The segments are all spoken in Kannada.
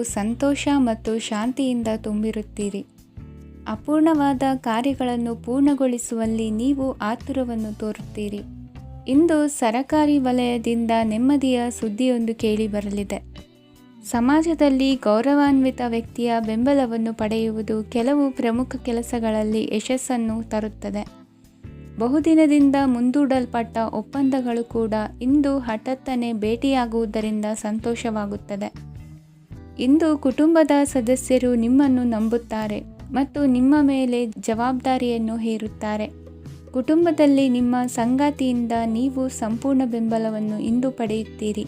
ಸಂತೋಷ ಮತ್ತು ಶಾಂತಿಯಿಂದ ತುಂಬಿರುತ್ತೀರಿ. ಅಪೂರ್ಣವಾದ ಕಾರ್ಯಗಳನ್ನು ಪೂರ್ಣಗೊಳಿಸುವಲ್ಲಿ ನೀವು ಆತುರವನ್ನು ತೋರುತ್ತೀರಿ. ಇಂದು ಸರಕಾರಿ ವಲಯದಿಂದ ನೆಮ್ಮದಿಯ ಸುದ್ದಿಯೊಂದು ಕೇಳಿಬರಲಿದೆ. ಸಮಾಜದಲ್ಲಿ ಗೌರವಾನ್ವಿತ ವ್ಯಕ್ತಿಯ ಬೆಂಬಲವನ್ನು ಪಡೆಯುವುದು ಕೆಲವು ಪ್ರಮುಖ ಕೆಲಸಗಳಲ್ಲಿ ಯಶಸ್ಸನ್ನು ತರುತ್ತದೆ. ಬಹುದಿನದಿಂದ ಮುಂದೂಡಲ್ಪಟ್ಟ ಒಪ್ಪಂದಗಳು ಕೂಡ ಇಂದು ಹಠಾತ್ತನೆ ಭೇಟಿಯಾಗುವುದರಿಂದ ಸಂತೋಷವಾಗುತ್ತದೆ. ಇಂದು ಕುಟುಂಬದ ಸದಸ್ಯರು ನಿಮ್ಮನ್ನು ನಂಬುತ್ತಾರೆ ಮತ್ತು ನಿಮ್ಮ ಮೇಲೆ ಜವಾಬ್ದಾರಿಯನ್ನು ಹೇರುತ್ತಾರೆ. ಕುಟುಂಬದಲ್ಲಿ ನಿಮ್ಮ ಸಂಗಾತಿಯಿಂದ ನೀವು ಸಂಪೂರ್ಣ ಬೆಂಬಲವನ್ನು ಇಂದು ಪಡೆಯುತ್ತೀರಿ.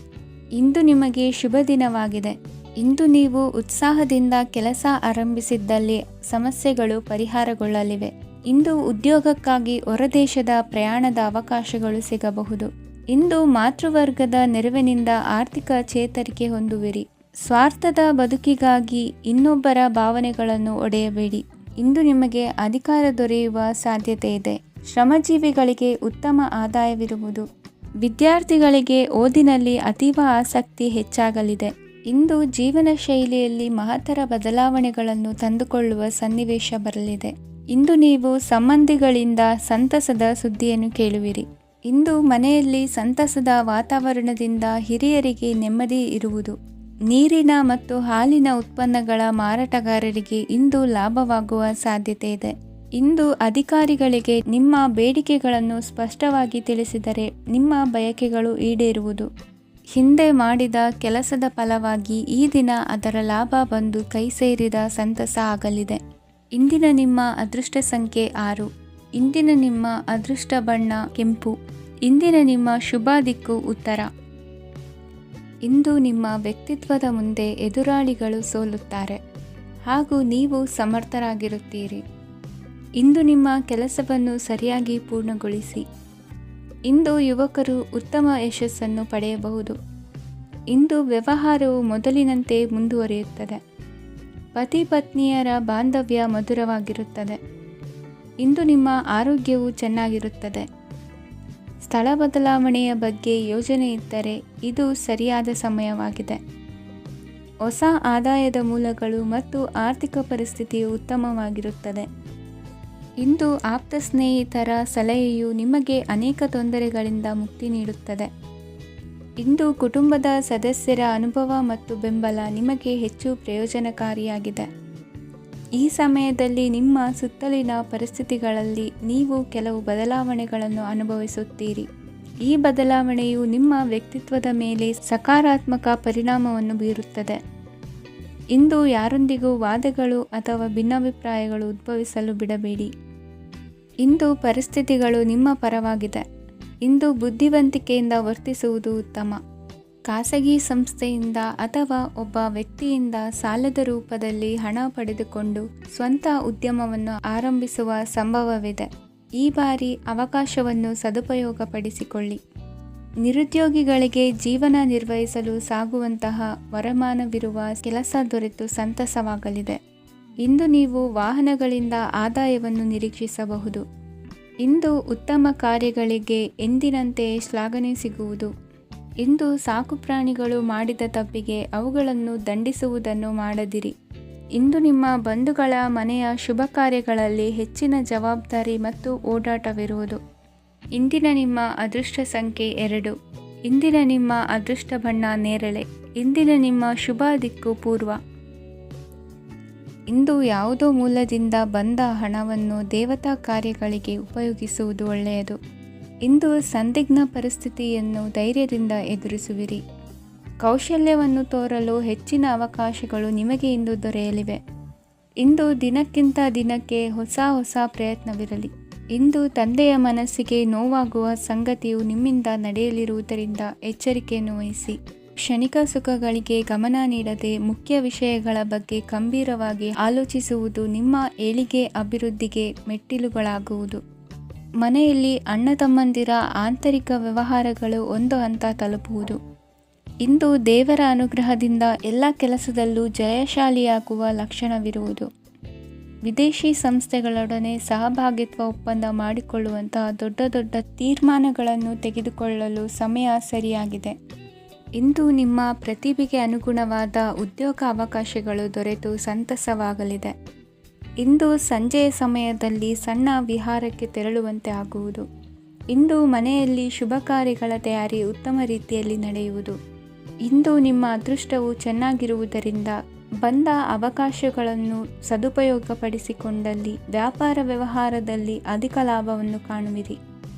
ಇಂದು ನಿಮಗೆ ಶುಭ ದಿನವಾಗಿದೆ. ಇಂದು ನೀವು ಉತ್ಸಾಹದಿಂದ ಕೆಲಸ ಆರಂಭಿಸಿದ್ದಲ್ಲಿ ಸಮಸ್ಯೆಗಳು ಪರಿಹಾರಗೊಳ್ಳಲಿವೆ. ಇಂದು ಉದ್ಯೋಗಕ್ಕಾಗಿ ಹೊರದೇಶದ ಪ್ರಯಾಣದ ಅವಕಾಶಗಳು ಸಿಗಬಹುದು. ಇಂದು ಮಾತೃವರ್ಗದ ನೆರವಿನಿಂದ ಆರ್ಥಿಕ ಚೇತರಿಕೆ ಹೊಂದುವಿರಿ. ಸ್ವಾರ್ಥದ ಬದುಕಿಗಾಗಿ ಇನ್ನೊಬ್ಬರ ಭಾವನೆಗಳನ್ನು ಒಡೆಯಬೇಡಿ. ಇಂದು ನಿಮಗೆ ಅಧಿಕಾರ ದೊರೆಯುವ ಸಾಧ್ಯತೆ ಇದೆ. ಶ್ರಮಜೀವಿಗಳಿಗೆ ಉತ್ತಮ ಆದಾಯವಿರುವುದು. ವಿದ್ಯಾರ್ಥಿಗಳಿಗೆ ಓದಿನಲ್ಲಿ ಅತೀವ ಆಸಕ್ತಿ ಹೆಚ್ಚಾಗಲಿದೆ. ಇಂದು ಜೀವನ ಶೈಲಿಯಲ್ಲಿ ಮಹತ್ತರ ಬದಲಾವಣೆಗಳನ್ನು ತಂದುಕೊಳ್ಳುವ ಸನ್ನಿವೇಶ ಬರಲಿದೆ. ಇಂದು ನೀವು ಸಂಬಂಧಿಗಳಿಂದ ಸಂತಸದ ಸುದ್ದಿಯನ್ನು ಕೇಳುವಿರಿ. ಇಂದು ಮನೆಯಲ್ಲಿ ಸಂತಸದ ವಾತಾವರಣದಿಂದ ಹಿರಿಯರಿಗೆ ನೆಮ್ಮದಿ ಇರುವುದು. ನೀರಿನ ಮತ್ತು ಹಾಲಿನ ಉತ್ಪನ್ನಗಳ ಮಾರಾಟಗಾರರಿಗೆ ಇಂದು ಲಾಭವಾಗುವ ಸಾಧ್ಯತೆ ಇದೆ. ಇಂದು ಅಧಿಕಾರಿಗಳಿಗೆ ನಿಮ್ಮ ಬೇಡಿಕೆಗಳನ್ನು ಸ್ಪಷ್ಟವಾಗಿ ತಿಳಿಸಿದರೆ ನಿಮ್ಮ ಬಯಕೆಗಳು ಈಡೇರುವುದು. ಹಿಂದೆ ಮಾಡಿದ ಕೆಲಸದ ಫಲವಾಗಿ ಈ ದಿನ ಅದರ ಲಾಭ ಬಂದು ಕೈ ಸೇರಿದ ಸಂತಸ ಆಗಲಿದೆ. ಇಂದಿನ ನಿಮ್ಮ ಅದೃಷ್ಟ ಸಂಖ್ಯೆ 6. ಇಂದಿನ ನಿಮ್ಮ ಅದೃಷ್ಟ ಬಣ್ಣ ಕೆಂಪು. ಇಂದಿನ ನಿಮ್ಮ ಶುಭ ದಿಕ್ಕು ಉತ್ತರ. ಇಂದು ನಿಮ್ಮ ವ್ಯಕ್ತಿತ್ವದ ಮುಂದೆ ಎದುರಾಳಿಗಳು ಸೋಲುತ್ತಾರೆ ಹಾಗೂ ನೀವು ಸಮರ್ಥರಾಗಿರುತ್ತೀರಿ. ಇಂದು ನಿಮ್ಮ ಕೆಲಸವನ್ನು ಸರಿಯಾಗಿ ಪೂರ್ಣಗೊಳಿಸಿ. ಇಂದು ಯುವಕರು ಉತ್ತಮ ಯಶಸ್ಸನ್ನು ಪಡೆಯಬಹುದು. ಇಂದು ವ್ಯವಹಾರವು ಮೊದಲಿನಂತೆ ಮುಂದುವರಿಯುತ್ತದೆ. ಪತಿ ಪತ್ನಿಯರ ಬಾಂಧವ್ಯ ಮಧುರವಾಗಿರುತ್ತದೆ. ಇಂದು ನಿಮ್ಮ ಆರೋಗ್ಯವು ಚೆನ್ನಾಗಿರುತ್ತದೆ. ಸ್ಥಳ ಬದಲಾವಣೆಯ ಬಗ್ಗೆ ಯೋಜನೆ ಇದ್ದರೆ ಇದು ಸರಿಯಾದ ಸಮಯವಾಗಿದೆ. ಹೊಸ ಆದಾಯದ ಮೂಲಗಳು ಮತ್ತು ಆರ್ಥಿಕ ಪರಿಸ್ಥಿತಿಯು ಉತ್ತಮವಾಗಿರುತ್ತದೆ. ಇಂದು ಆಪ್ತ ಸ್ನೇಹಿತರ ಸಲಹೆಯು ನಿಮಗೆ ಅನೇಕ ತೊಂದರೆಗಳಿಂದ ಮುಕ್ತಿ ನೀಡುತ್ತದೆ. ಇಂದು ಕುಟುಂಬದ ಸದಸ್ಯರ ಅನುಭವ ಮತ್ತು ಬೆಂಬಲ ನಿಮಗೆ ಹೆಚ್ಚು ಪ್ರಯೋಜನಕಾರಿಯಾಗಿದೆ. ಈ ಸಮಯದಲ್ಲಿ ನಿಮ್ಮ ಸುತ್ತಲಿನ ಪರಿಸ್ಥಿತಿಗಳಲ್ಲಿ ನೀವು ಕೆಲವು ಬದಲಾವಣೆಗಳನ್ನು ಅನುಭವಿಸುತ್ತೀರಿ. ಈ ಬದಲಾವಣೆಯು ನಿಮ್ಮ ವ್ಯಕ್ತಿತ್ವದ ಮೇಲೆ ಸಕಾರಾತ್ಮಕ ಪರಿಣಾಮವನ್ನು ಬೀರುತ್ತದೆ. ಇಂದು ಯಾರೊಂದಿಗೂ ವಾದಗಳು ಅಥವಾ ಭಿನ್ನಾಭಿಪ್ರಾಯಗಳು ಉದ್ಭವಿಸಲು ಬಿಡಬೇಡಿ. ಇಂದು ಪರಿಸ್ಥಿತಿಗಳು ನಿಮ್ಮ ಪರವಾಗಿದೆ. ಇಂದು ಬುದ್ಧಿವಂತಿಕೆಯಿಂದ ವರ್ತಿಸುವುದು ಉತ್ತಮ. ಖಾಸಗಿ ಸಂಸ್ಥೆಯಿಂದ ಅಥವಾ ಒಬ್ಬ ವ್ಯಕ್ತಿಯಿಂದ ಸಾಲದ ರೂಪದಲ್ಲಿ ಹಣ ಪಡೆದುಕೊಂಡು ಸ್ವಂತ ಉದ್ಯಮವನ್ನು ಆರಂಭಿಸುವ ಸಂಭವವಿದೆ. ಈ ಬಾರಿ ಅವಕಾಶವನ್ನು ಸದುಪಯೋಗಪಡಿಸಿಕೊಳ್ಳಿ. ನಿರುದ್ಯೋಗಿಗಳಿಗೆ ಜೀವನ ನಿರ್ವಹಿಸಲು ಸಾಗುವಂತಹ ವರಮಾನವಿರುವ ಕೆಲಸ ದೊರೆತು ಸಂತಸವಾಗಲಿದೆ. ಇಂದು ನೀವು ವಾಹನಗಳಿಂದ ಆದಾಯವನ್ನು ನಿರೀಕ್ಷಿಸಬಹುದು. ಇಂದು ಉತ್ತಮ ಕಾರ್ಯಗಳಿಗೆ ಎಂದಿನಂತೆ ಶ್ಲಾಘನೆ ಸಿಗುವುದು. ಇಂದು ಸಾಕುಪ್ರಾಣಿಗಳು ಮಾಡಿದ ತಪ್ಪಿಗೆ ಅವುಗಳನ್ನು ದಂಡಿಸುವುದನ್ನು ಮಾಡದಿರಿ. ಇಂದು ನಿಮ್ಮ ಬಂಧುಗಳ ಮನೆಯ ಶುಭ ಕಾರ್ಯಗಳಲ್ಲಿ ಹೆಚ್ಚಿನ ಜವಾಬ್ದಾರಿ ಮತ್ತು ಓಡಾಟವಿರುವುದು. ಇಂದಿನ ನಿಮ್ಮ ಅದೃಷ್ಟ ಸಂಖ್ಯೆ 2. ಇಂದಿನ ನಿಮ್ಮ ಅದೃಷ್ಟ ಬಣ್ಣ ನೇರಳೆ. ಇಂದಿನ ನಿಮ್ಮ ಶುಭ ದಿಕ್ಕು ಪೂರ್ವ. ಇಂದು ಯಾವುದೋ ಮೂಲದಿಂದ ಬಂದ ಹಣವನ್ನು ದೇವತಾ ಕಾರ್ಯಗಳಿಗೆ ಉಪಯೋಗಿಸುವುದು ಒಳ್ಳೆಯದು. ಇಂದು ಸಂದಿಗ್ಧ ಪರಿಸ್ಥಿತಿಯನ್ನು ಧೈರ್ಯದಿಂದ ಎದುರಿಸುವಿರಿ. ಕೌಶಲ್ಯವನ್ನು ತೋರಲು ಹೆಚ್ಚಿನ ಅವಕಾಶಗಳು ನಿಮಗೆ ಇಂದು ದೊರೆಯಲಿವೆ. ಇಂದು ದಿನಕ್ಕಿಂತ ದಿನಕ್ಕೆ ಹೊಸ ಪ್ರಯತ್ನವಿರಲಿ. ಇಂದು ತಂದೆಯ ಮನಸ್ಸಿಗೆ ನೋವಾಗುವ ಸಂಗತಿಯು ನಿಮ್ಮಿಂದ ನಡೆಯಲಿರುವುದರಿಂದ ಎಚ್ಚರಿಕೆಯನ್ನು ವಹಿಸಿ. ಕ್ಷಣಿಕ ಸುಖಗಳಿಗೆ ಗಮನ ನೀಡದೆ ಮುಖ್ಯ ವಿಷಯಗಳ ಬಗ್ಗೆ ಗಂಭೀರವಾಗಿ ಆಲೋಚಿಸುವುದು ನಿಮ್ಮ ಏಳಿಗೆ ಅಭಿವೃದ್ಧಿಗೆ ಮೆಟ್ಟಿಲುಗಳಾಗುವುದು. ಮನೆಯಲ್ಲಿ ಅಣ್ಣ ತಮ್ಮಂದಿರ ಆಂತರಿಕ ವ್ಯವಹಾರಗಳು ಒಂದು ಹಂತ ತಲುಪುವುದು. ಇಂದು ದೇವರ ಅನುಗ್ರಹದಿಂದ ಎಲ್ಲ ಕೆಲಸದಲ್ಲೂ ಜಯಶಾಲಿಯಾಗುವ ಲಕ್ಷಣವಿರುವುದು. ವಿದೇಶಿ ಸಂಸ್ಥೆಗಳೊಡನೆ ಸಹಭಾಗಿತ್ವ ಒಪ್ಪಂದ ಮಾಡಿಕೊಳ್ಳುವಂತಹ ದೊಡ್ಡ ತೀರ್ಮಾನಗಳನ್ನು ತೆಗೆದುಕೊಳ್ಳಲು ಸಮಯ ಸರಿಯಾಗಿದೆ. ಇಂದು ನಿಮ್ಮ ಪ್ರತಿಭೆಗೆ ಅನುಗುಣವಾದ ಉದ್ಯೋಗ ಅವಕಾಶಗಳು ದೊರೆತು ಸಂತಸವಾಗಲಿದೆ. ಇಂದು ಸಂಜೆಯ ಸಮಯದಲ್ಲಿ ಸಣ್ಣ ವಿಹಾರಕ್ಕೆ ತೆರಳುವಂತೆ ಆಗುವುದು. ಇಂದು ಮನೆಯಲ್ಲಿ ಶುಭ ಕಾರ್ಯಗಳ ತಯಾರಿ ಉತ್ತಮ ರೀತಿಯಲ್ಲಿ ನಡೆಯುವುದು. ಇಂದು ನಿಮ್ಮ ಅದೃಷ್ಟವು ಚೆನ್ನಾಗಿರುವುದರಿಂದ ಬಂದ ಅವಕಾಶಗಳನ್ನು ಸದುಪಯೋಗಪಡಿಸಿಕೊಂಡಲ್ಲಿ ವ್ಯಾಪಾರ ವ್ಯವಹಾರದಲ್ಲಿ ಅಧಿಕ ಲಾಭವನ್ನು ಕಾಣುವಿರಿ.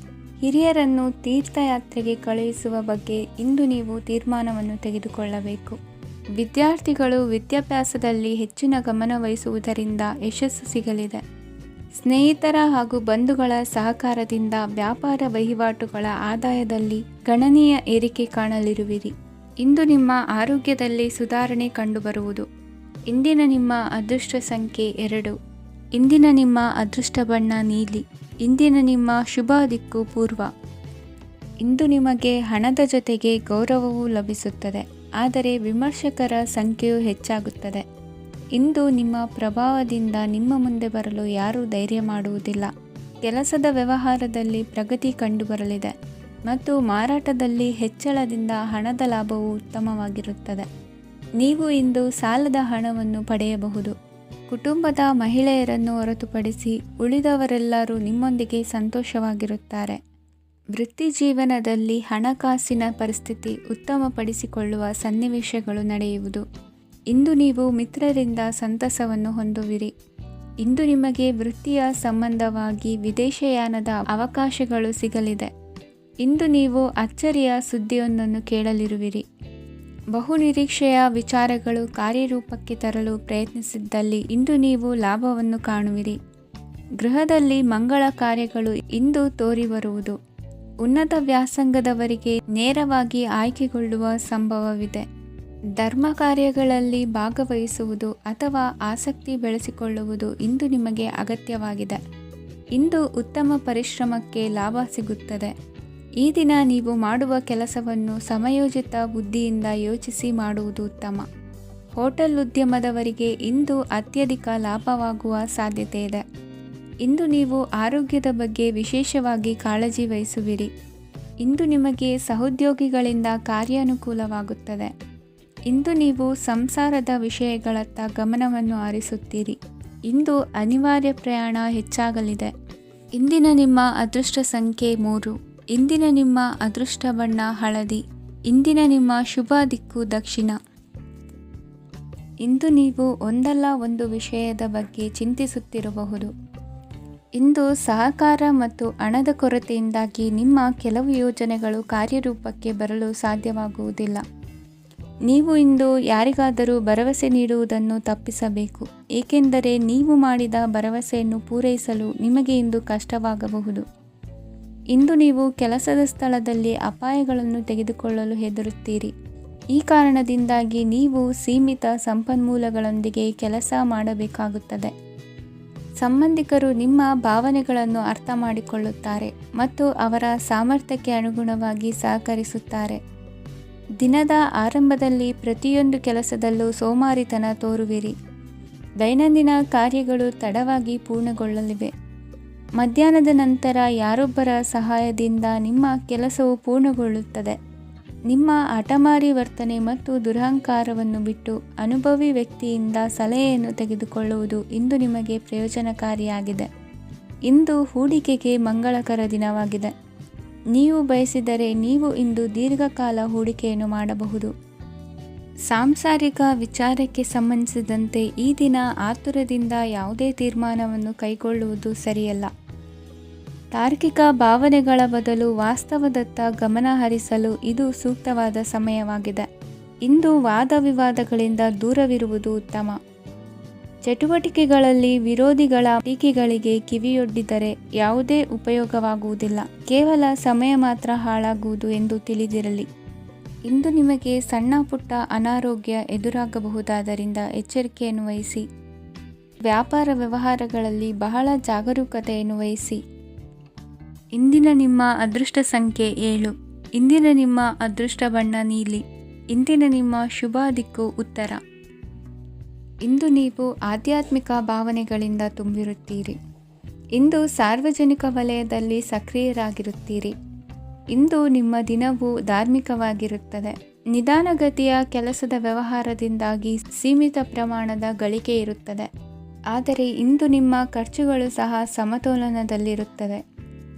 ಹಿರಿಯರನ್ನು ತೀರ್ಥಯಾತ್ರೆಗೆ ಕಳುಹಿಸುವ ಬಗ್ಗೆ ಇಂದು ನೀವು ತೀರ್ಮಾನವನ್ನು ತೆಗೆದುಕೊಳ್ಳಬೇಕು. ವಿದ್ಯಾರ್ಥಿಗಳು ವಿದ್ಯಾಭ್ಯಾಸದಲ್ಲಿ ಹೆಚ್ಚಿನ ಗಮನ ವಹಿಸುವುದರಿಂದ ಯಶಸ್ಸು ಸಿಗಲಿದೆ. ಸ್ನೇಹಿತರ ಹಾಗೂ ಬಂಧುಗಳ ಸಹಕಾರದಿಂದ ವ್ಯಾಪಾರ ವಹಿವಾಟುಗಳ ಆದಾಯದಲ್ಲಿ ಗಣನೀಯ ಏರಿಕೆ ಕಾಣಲಿರುವಿರಿ. ಇಂದು ನಿಮ್ಮ ಆರೋಗ್ಯದಲ್ಲಿ ಸುಧಾರಣೆ ಕಂಡುಬರುವುದು. ಇಂದಿನ ನಿಮ್ಮ ಅದೃಷ್ಟ ಸಂಖ್ಯೆ 2. ಇಂದಿನ ನಿಮ್ಮ ಅದೃಷ್ಟ ಬಣ್ಣ ನೀಲಿ. ಇಂದಿನ ನಿಮ್ಮ ಶುಭ ದಿಕ್ಕು ಪೂರ್ವ. ಇಂದು ನಿಮಗೆ ಹಣದ ಜೊತೆಗೆ ಗೌರವವೂ ಲಭಿಸುತ್ತದೆ, ಆದರೆ ವಿಮರ್ಶಕರ ಸಂಖ್ಯೆಯು ಹೆಚ್ಚಾಗುತ್ತದೆ. ಇಂದು ನಿಮ್ಮ ಪ್ರಭಾವದಿಂದ ನಿಮ್ಮ ಮುಂದೆ ಬರಲು ಯಾರೂ ಧೈರ್ಯ ಮಾಡುವುದಿಲ್ಲ. ಕೆಲಸದ ವ್ಯವಹಾರದಲ್ಲಿ ಪ್ರಗತಿ ಕಂಡುಬರಲಿದೆ ಮತ್ತು ಮಾರಾಟದಲ್ಲಿ ಹೆಚ್ಚಳದಿಂದ ಹಣದ ಲಾಭವು ಉತ್ತಮವಾಗಿರುತ್ತದೆ. ನೀವು ಇಂದು ಸಾಲದ ಹಣವನ್ನು ಪಡೆಯಬಹುದು. ಕುಟುಂಬದ ಮಹಿಳೆಯರನ್ನು ಹೊರತುಪಡಿಸಿ ಉಳಿದವರೆಲ್ಲರೂ ನಿಮ್ಮೊಂದಿಗೆ ಸಂತೋಷವಾಗಿರುತ್ತಾರೆ. ವೃತ್ತಿ ಜೀವನದಲ್ಲಿ ಹಣಕಾಸಿನ ಪರಿಸ್ಥಿತಿ ಉತ್ತಮಪಡಿಸಿಕೊಳ್ಳುವ ಸನ್ನಿವೇಶಗಳು ನಡೆಯುವುದು. ಇಂದು ನೀವು ಮಿತ್ರರಿಂದ ಸಂತಸವನ್ನು ಹೊಂದುವಿರಿ. ಇಂದು ನಿಮಗೆ ವೃತ್ತಿಯ ಸಂಬಂಧವಾಗಿ ವಿದೇಶಯಾನದ ಅವಕಾಶಗಳು ಸಿಗಲಿದೆ. ಇಂದು ನೀವು ಅಚ್ಚರಿಯ ಸುದ್ದಿಯೊಂದನ್ನು ಕೇಳಲಿರುವಿರಿ. ಬಹುನಿರೀಕ್ಷೆಯ ವಿಚಾರಗಳು ಕಾರ್ಯರೂಪಕ್ಕೆ ತರಲು ಪ್ರಯತ್ನಿಸಿದ್ದಲ್ಲಿ ಇಂದು ನೀವು ಲಾಭವನ್ನು ಕಾಣುವಿರಿ. ಗೃಹದಲ್ಲಿ ಮಂಗಳ ಕಾರ್ಯಗಳು ಇಂದು ತೋರಿಬರುವುದು. ಉನ್ನತ ವ್ಯಾಸಂಗದವರಿಗೆ ನೇರವಾಗಿ ಆಯ್ಕೆಗೊಳ್ಳುವ ಸಂಭವವಿದೆ. ಧರ್ಮ ಕಾರ್ಯಗಳಲ್ಲಿ ಭಾಗವಹಿಸುವುದು ಅಥವಾ ಆಸಕ್ತಿ ಬೆಳೆಸಿಕೊಳ್ಳುವುದು ಇಂದು ನಿಮಗೆ ಅಗತ್ಯವಾಗಿದೆ. ಇಂದು ಉತ್ತಮ ಪರಿಶ್ರಮಕ್ಕೆ ಲಾಭ ಸಿಗುತ್ತದೆ. ಈ ದಿನ ನೀವು ಮಾಡುವ ಕೆಲಸವನ್ನು ಸಮಯೋಚಿತ ಬುದ್ಧಿಯಿಂದ ಯೋಚಿಸಿ ಮಾಡುವುದು ಉತ್ತಮ. ಹೋಟೆಲ್ ಉದ್ಯಮದವರಿಗೆ ಇಂದು ಅತ್ಯಧಿಕ ಲಾಭವಾಗುವ ಸಾಧ್ಯತೆ ಇದೆ. ಇಂದು ನೀವು ಆರೋಗ್ಯದ ಬಗ್ಗೆ ವಿಶೇಷವಾಗಿ ಕಾಳಜಿ ವಹಿಸುವಿರಿ. ಇಂದು ನಿಮಗೆ ಸಹೋದ್ಯೋಗಿಗಳಿಂದ ಕಾರ್ಯಾನುಕೂಲವಾಗುತ್ತದೆ. ಇಂದು ನೀವು ಸಂಸಾರದ ವಿಷಯಗಳತ್ತ ಗಮನವನ್ನು ಹರಿಸುತ್ತೀರಿ. ಇಂದು ಅನಿವಾರ್ಯ ಪ್ರಯಾಣ ಹೆಚ್ಚಾಗಲಿದೆ. ಇಂದಿನ ನಿಮ್ಮ ಅದೃಷ್ಟ ಸಂಖ್ಯೆ 3. ಇಂದಿನ ನಿಮ್ಮ ಅದೃಷ್ಟ ಬಣ್ಣ ಹಳದಿ. ಇಂದಿನ ನಿಮ್ಮ ಶುಭ ದಿಕ್ಕು ದಕ್ಷಿಣ. ಇಂದು ನೀವು ಒಂದಲ್ಲ ಒಂದು ವಿಷಯದ ಬಗ್ಗೆ ಚಿಂತಿಸುತ್ತಿರಬಹುದು. ಇಂದು ಸಹಕಾರ ಮತ್ತು ಹಣದ ಕೊರತೆಯಿಂದಾಗಿ ನಿಮ್ಮ ಕೆಲವು ಯೋಜನೆಗಳು ಕಾರ್ಯರೂಪಕ್ಕೆ ಬರಲು ಸಾಧ್ಯವಾಗುವುದಿಲ್ಲ. ನೀವು ಇಂದು ಯಾರಿಗಾದರೂ ಭರವಸೆ ನೀಡುವುದನ್ನು ತಪ್ಪಿಸಬೇಕು, ಏಕೆಂದರೆ ನೀವು ಮಾಡಿದ ಭರವಸೆಯನ್ನು ಪೂರೈಸಲು ನಿಮಗೆ ಇಂದು ಕಷ್ಟವಾಗಬಹುದು. ಇಂದು ನೀವು ಕೆಲಸದ ಸ್ಥಳದಲ್ಲಿ ಅಪಾಯಗಳನ್ನು ತೆಗೆದುಕೊಳ್ಳಲು ಹೆದರುತ್ತೀರಿ. ಈ ಕಾರಣದಿಂದಾಗಿ ನೀವು ಸೀಮಿತ ಸಂಪನ್ಮೂಲಗಳೊಂದಿಗೆ ಕೆಲಸ ಮಾಡಬೇಕಾಗುತ್ತದೆ. ಸಂಬಂಧಿಕರು ನಿಮ್ಮ ಭಾವನೆಗಳನ್ನು ಅರ್ಥ ಮಾಡಿಕೊಳ್ಳುತ್ತಾರೆ ಮತ್ತು ಅವರ ಸಾಮರ್ಥ್ಯಕ್ಕೆ ಅನುಗುಣವಾಗಿ ಸಹಕರಿಸುತ್ತಾರೆ. ದಿನದ ಆರಂಭದಲ್ಲಿ ಪ್ರತಿಯೊಂದು ಕೆಲಸದಲ್ಲೂ ಸೋಮಾರಿತನ ತೋರುವಿರಿ. ದೈನಂದಿನ ಕಾರ್ಯಗಳು ತಡವಾಗಿ ಪೂರ್ಣಗೊಳ್ಳಲಿವೆ. ಮಧ್ಯಾಹ್ನದ ನಂತರ ಯಾರೊಬ್ಬರ ಸಹಾಯದಿಂದ ನಿಮ್ಮ ಕೆಲಸವು ಪೂರ್ಣಗೊಳ್ಳುತ್ತದೆ. ನಿಮ್ಮ ಹಠಮಾರಿ ವರ್ತನೆ ಮತ್ತು ದುರಹಂಕಾರವನ್ನು ಬಿಟ್ಟು ಅನುಭವಿ ವ್ಯಕ್ತಿಯಿಂದ ಸಲಹೆಯನ್ನು ತೆಗೆದುಕೊಳ್ಳುವುದು ಇಂದು ನಿಮಗೆ ಪ್ರಯೋಜನಕಾರಿಯಾಗಿದೆ. ಇಂದು ಹೂಡಿಕೆಗೆ ಮಂಗಳಕರ ದಿನವಾಗಿದೆ. ನೀವು ಬಯಸಿದರೆ ನೀವು ಇಂದು ದೀರ್ಘಕಾಲ ಹೂಡಿಕೆಯನ್ನು ಮಾಡಬಹುದು. ಸಾಂಸಾರಿಕ ವಿಚಾರಕ್ಕೆ ಸಂಬಂಧಿಸಿದಂತೆ ಈ ದಿನ ಆತುರದಿಂದ ಯಾವುದೇ ತೀರ್ಮಾನವನ್ನು ಕೈಗೊಳ್ಳುವುದು ಸರಿಯಲ್ಲ. ತಾರ್ಕಿಕ ಭಾವನೆಗಳ ಬದಲು ವಾಸ್ತವದತ್ತ ಗಮನ ಹರಿಸಲು ಇದು ಸೂಕ್ತವಾದ ಸಮಯವಾಗಿದೆ. ಇಂದು ವಾದ ವಿವಾದಗಳಿಂದ ದೂರವಿರುವುದು ಉತ್ತಮ. ಚಟುವಟಿಕೆಗಳಲ್ಲಿ ವಿರೋಧಿಗಳ ಟೀಕೆಗಳಿಗೆ ಕಿವಿಯೊಡ್ಡಿದರೆ ಯಾವುದೇ ಉಪಯೋಗವಾಗುವುದಿಲ್ಲ, ಕೇವಲ ಸಮಯ ಮಾತ್ರ ಹಾಳಾಗುವುದು ಎಂದು ತಿಳಿದಿರಲಿ. ಇಂದು ನಿಮಗೆ ಸಣ್ಣ ಪುಟ್ಟ ಅನಾರೋಗ್ಯ ಎದುರಾಗಬಹುದಾದ್ದರಿಂದ ಎಚ್ಚರಿಕೆಯನ್ನು ವಹಿಸಿ. ವ್ಯಾಪಾರ ವ್ಯವಹಾರಗಳಲ್ಲಿ ಬಹಳ ಜಾಗರೂಕತೆಯನ್ನು ವಹಿಸಿ. ಇಂದಿನ ನಿಮ್ಮ ಅದೃಷ್ಟ ಸಂಖ್ಯೆ 7. ಇಂದಿನ ನಿಮ್ಮ ಅದೃಷ್ಟ ಬಣ್ಣ ನೀಲಿ. ಇಂದಿನ ನಿಮ್ಮ ಶುಭ ದಿಕ್ಕು ಉತ್ತರ. ಇಂದು ನೀವು ಆಧ್ಯಾತ್ಮಿಕ ಭಾವನೆಗಳಿಂದ ತುಂಬಿರುತ್ತೀರಿ. ಇಂದು ಸಾರ್ವಜನಿಕ ವಲಯದಲ್ಲಿ ಸಕ್ರಿಯರಾಗಿರುತ್ತೀರಿ. ಇಂದು ನಿಮ್ಮ ದಿನವು ಧಾರ್ಮಿಕವಾಗಿರುತ್ತದೆ. ನಿಧಾನಗತಿಯ ಕೆಲಸದ ವ್ಯವಹಾರದಿಂದಾಗಿ ಸೀಮಿತ ಪ್ರಮಾಣದ ಗಳಿಕೆ ಇರುತ್ತದೆ. ಆದರೆ ಇಂದು ನಿಮ್ಮ ಖರ್ಚುಗಳು ಸಹ ಸಮತೋಲನದಲ್ಲಿರುತ್ತವೆ.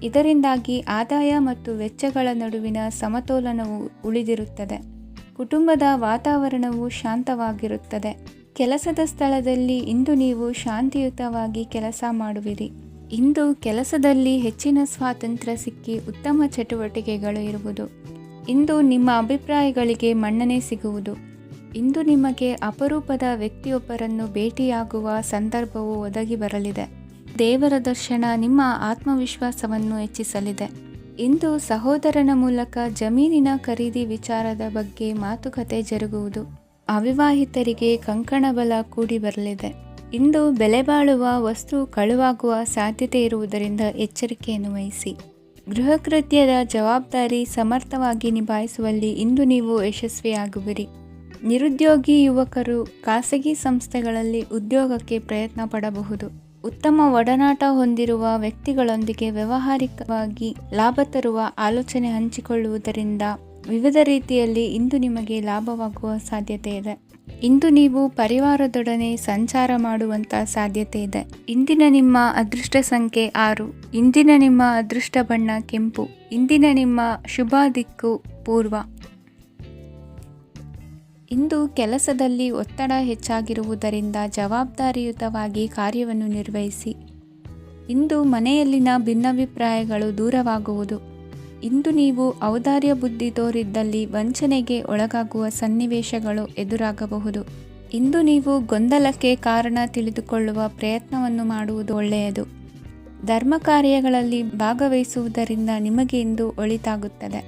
ಇದರಿಂದಾಗಿ ಆದಾಯ ಮತ್ತು ವೆಚ್ಚಗಳ ನಡುವಿನ ಸಮತೋಲನವು ಉಳಿದಿರುತ್ತದೆ. ಕುಟುಂಬದ ವಾತಾವರಣವು ಶಾಂತವಾಗಿರುತ್ತದೆ. ಕೆಲಸದ ಸ್ಥಳದಲ್ಲಿ ಇಂದು ನೀವು ಶಾಂತಿಯುತವಾಗಿ ಕೆಲಸ ಮಾಡುವಿರಿ. ಇಂದು ಕೆಲಸದಲ್ಲಿ ಹೆಚ್ಚಿನ ಸ್ವಾತಂತ್ರ್ಯ ಸಿಕ್ಕಿ ಉತ್ತಮ ಚಟುವಟಿಕೆಗಳು ಇರುವುದು. ಇಂದು ನಿಮ್ಮ ಅಭಿಪ್ರಾಯಗಳಿಗೆ ಮನ್ನಣೆ ಸಿಗುವುದು. ಇಂದು ನಿಮಗೆ ಅಪರೂಪದ ವ್ಯಕ್ತಿಯೊಬ್ಬರನ್ನು ಭೇಟಿಯಾಗುವ ಸಂದರ್ಭವು ಒದಗಿ ಬರಲಿದೆ. ದೇವರ ದರ್ಶನ ನಿಮ್ಮ ಆತ್ಮವಿಶ್ವಾಸವನ್ನು ಹೆಚ್ಚಿಸಲಿದೆ. ಇಂದು ಸಹೋದರನ ಮೂಲಕ ಜಮೀನಿನ ಖರೀದಿ ವಿಚಾರದ ಬಗ್ಗೆ ಮಾತುಕತೆ ಜರುಗುವುದು. ಅವಿವಾಹಿತರಿಗೆ ಕಂಕಣ ಬಲ ಕೂಡಿ ಬರಲಿದೆ. ಇಂದು ಬೆಲೆ ಬಾಳುವ ವಸ್ತು ಕಳುವಾಗುವ ಸಾಧ್ಯತೆ ಇರುವುದರಿಂದ ಎಚ್ಚರಿಕೆಯನ್ನು ವಹಿಸಿ. ಗೃಹ ಕೃತ್ಯದ ಜವಾಬ್ದಾರಿ ಸಮರ್ಥವಾಗಿ ನಿಭಾಯಿಸುವಲ್ಲಿ ಇಂದು ನೀವು ಯಶಸ್ವಿಯಾಗುವಿರಿ. ನಿರುದ್ಯೋಗಿ ಯುವಕರು ಖಾಸಗಿ ಸಂಸ್ಥೆಗಳಲ್ಲಿ ಉದ್ಯೋಗಕ್ಕೆ ಪ್ರಯತ್ನ ಪಡಬಹುದು. ಉತ್ತಮ ಒಡನಾಟ ಹೊಂದಿರುವ ವ್ಯಕ್ತಿಗಳೊಂದಿಗೆ ವ್ಯಾವಹಾರಿಕವಾಗಿ ಲಾಭ ತರುವ ಆಲೋಚನೆ ಹಂಚಿಕೊಳ್ಳುವುದರಿಂದ ವಿವಿಧ ರೀತಿಯಲ್ಲಿ ಇಂದು ನಿಮಗೆ ಲಾಭವಾಗುವ ಸಾಧ್ಯತೆ ಇದೆ. ಇಂದು ನೀವು ಪರಿವಾರದೊಡನೆ ಸಂಚಾರ ಮಾಡುವಂಥ ಸಾಧ್ಯತೆ ಇದೆ. ಇಂದಿನ ನಿಮ್ಮ ಅದೃಷ್ಟ ಸಂಖ್ಯೆ 6. ಇಂದಿನ ನಿಮ್ಮ ಅದೃಷ್ಟ ಬಣ್ಣ ಕೆಂಪು. ಇಂದಿನ ನಿಮ್ಮ ಶುಭ ದಿಕ್ಕು ಪೂರ್ವ. ಇಂದು ಕೆಲಸದಲ್ಲಿ ಒತ್ತಡ ಹೆಚ್ಚಾಗಿರುವುದರಿಂದ ಜವಾಬ್ದಾರಿಯುತವಾಗಿ ಕಾರ್ಯವನ್ನು ನಿರ್ವಹಿಸಿ. ಇಂದು ಮನೆಯಲ್ಲಿನ ಭಿನ್ನಾಭಿಪ್ರಾಯಗಳು ದೂರವಾಗುವುದು. ಇಂದು ನೀವು ಔದಾರ್ಯ ಬುದ್ಧಿ ತೋರಿದ್ದಲ್ಲಿ ವಂಚನೆಗೆ ಒಳಗಾಗುವ ಸನ್ನಿವೇಶಗಳು ಎದುರಾಗಬಹುದು. ಇಂದು ನೀವು ಗೊಂದಲಕ್ಕೆ ಕಾರಣ ತಿಳಿದುಕೊಳ್ಳುವ ಪ್ರಯತ್ನವನ್ನು ಮಾಡುವುದು ಒಳ್ಳೆಯದು. ಧರ್ಮ ಕಾರ್ಯಗಳಲ್ಲಿ ಭಾಗವಹಿಸುವುದರಿಂದ ನಿಮಗೆ ಇಂದು ಒಳಿತಾಗುತ್ತದೆ.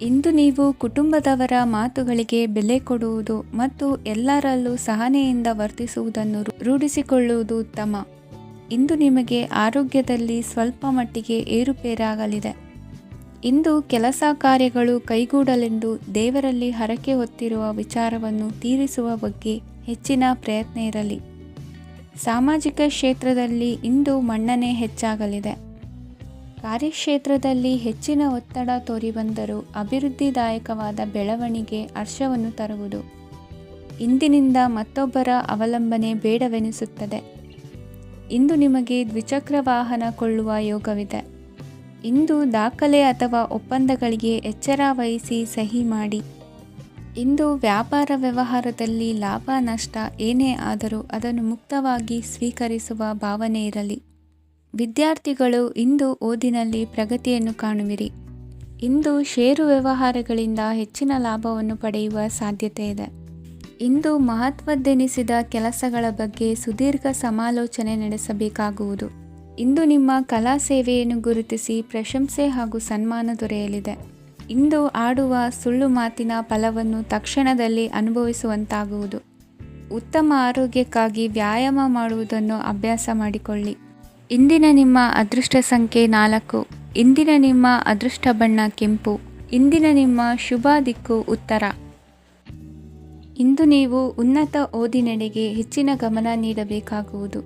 ಇಂದು ನೀವು ಕುಟುಂಬದವರ ಮಾತುಗಳಿಗೆ ಬೆಲೆ ಕೊಡುವುದು ಮತ್ತು ಎಲ್ಲರಲ್ಲೂ ಸಹನೆಯಿಂದ ವರ್ತಿಸುವುದನ್ನು ರೂಢಿಸಿಕೊಳ್ಳುವುದು ಉತ್ತಮ. ಇಂದು ನಿಮಗೆ ಆರೋಗ್ಯದಲ್ಲಿ ಸ್ವಲ್ಪ ಮಟ್ಟಿಗೆ ಏರುಪೇರಾಗಲಿದೆ. ಇಂದು ಕೆಲಸ ಕಾರ್ಯಗಳು ಕೈಗೂಡಲೆಂದು ದೇವರಲ್ಲಿ ಹರಕೆ ಹೊತ್ತಿರುವ ವಿಚಾರವನ್ನು ತೀರಿಸುವ ಬಗ್ಗೆ ಹೆಚ್ಚಿನ ಪ್ರಯತ್ನ ಇರಲಿ. ಸಾಮಾಜಿಕ ಕ್ಷೇತ್ರದಲ್ಲಿ ಇಂದು ಮನ್ನಣೆ ಹೆಚ್ಚಾಗಲಿದೆ. ಕಾರ್ಯಕ್ಷೇತ್ರದಲ್ಲಿ ಹೆಚ್ಚಿನ ಒತ್ತಡ ತೋರಿಬಂದರೂ ಅಭಿವೃದ್ಧಿದಾಯಕವಾದ ಬೆಳವಣಿಗೆ ಹರ್ಷವನ್ನು ತರುವುದು. ಇಂದಿನಿಂದ ಮತ್ತೊಬ್ಬರ ಅವಲಂಬನೆ ಬೇಡವೆನಿಸುತ್ತದೆ. ಇಂದು ನಿಮಗೆ ದ್ವಿಚಕ್ರ ವಾಹನ ಕೊಳ್ಳುವ ಯೋಗವಿದೆ. ಇಂದು ದಾಖಲೆ ಅಥವಾ ಒಪ್ಪಂದಗಳಿಗೆ ಎಚ್ಚರ ವಹಿಸಿ ಸಹಿ ಮಾಡಿ. ಇಂದು ವ್ಯಾಪಾರ ವ್ಯವಹಾರದಲ್ಲಿ ಲಾಭ ನಷ್ಟ ಏನೇ ಆದರೂ ಅದನ್ನು ಮುಕ್ತವಾಗಿ ಸ್ವೀಕರಿಸುವ ಭಾವನೆ ಇರಲಿ. ವಿದ್ಯಾರ್ಥಿಗಳು ಇಂದು ಓದಿನಲ್ಲಿ ಪ್ರಗತಿಯನ್ನು ಕಾಣುವಿರಿ. ಇಂದು ಷೇರು ವ್ಯವಹಾರಗಳಿಂದ ಹೆಚ್ಚಿನ ಲಾಭವನ್ನು ಪಡೆಯುವ ಸಾಧ್ಯತೆ ಇದೆ. ಇಂದು ಮಹತ್ವದ್ದೆನಿಸಿದ ಕೆಲಸಗಳ ಬಗ್ಗೆ ಸುದೀರ್ಘ ಸಮಾಲೋಚನೆ ನಡೆಸಬೇಕಾಗುವುದು. ಇಂದು ನಿಮ್ಮ ಕಲಾ ಸೇವೆಯನ್ನು ಗುರುತಿಸಿ ಪ್ರಶಂಸೆ ಹಾಗೂ ಸನ್ಮಾನ ದೊರೆಯಲಿದೆ. ಇಂದು ಆಡುವ ಸುಳ್ಳು ಮಾತಿನ ಫಲವನ್ನು ತಕ್ಷಣದಲ್ಲಿ ಅನುಭವಿಸುವಂತಾಗುವುದು. ಉತ್ತಮ ಆರೋಗ್ಯಕ್ಕಾಗಿ ವ್ಯಾಯಾಮ ಮಾಡುವುದನ್ನು ಅಭ್ಯಾಸ ಮಾಡಿಕೊಳ್ಳಿ. ಇಂದಿನ ನಿಮ್ಮ ಅದೃಷ್ಟ ಸಂಖ್ಯೆ 4. ಇಂದಿನ ನಿಮ್ಮ ಅದೃಷ್ಟ ಬಣ್ಣ ಕೆಂಪು. ಇಂದಿನ ನಿಮ್ಮ ಶುಭ ದಿಕ್ಕು ಉತ್ತರ. ಇಂದು ನೀವು ಉನ್ನತ ಓದಿನೆಡೆಗೆ ಹೆಚ್ಚಿನ ಗಮನ ನೀಡಬೇಕಾಗುವುದು.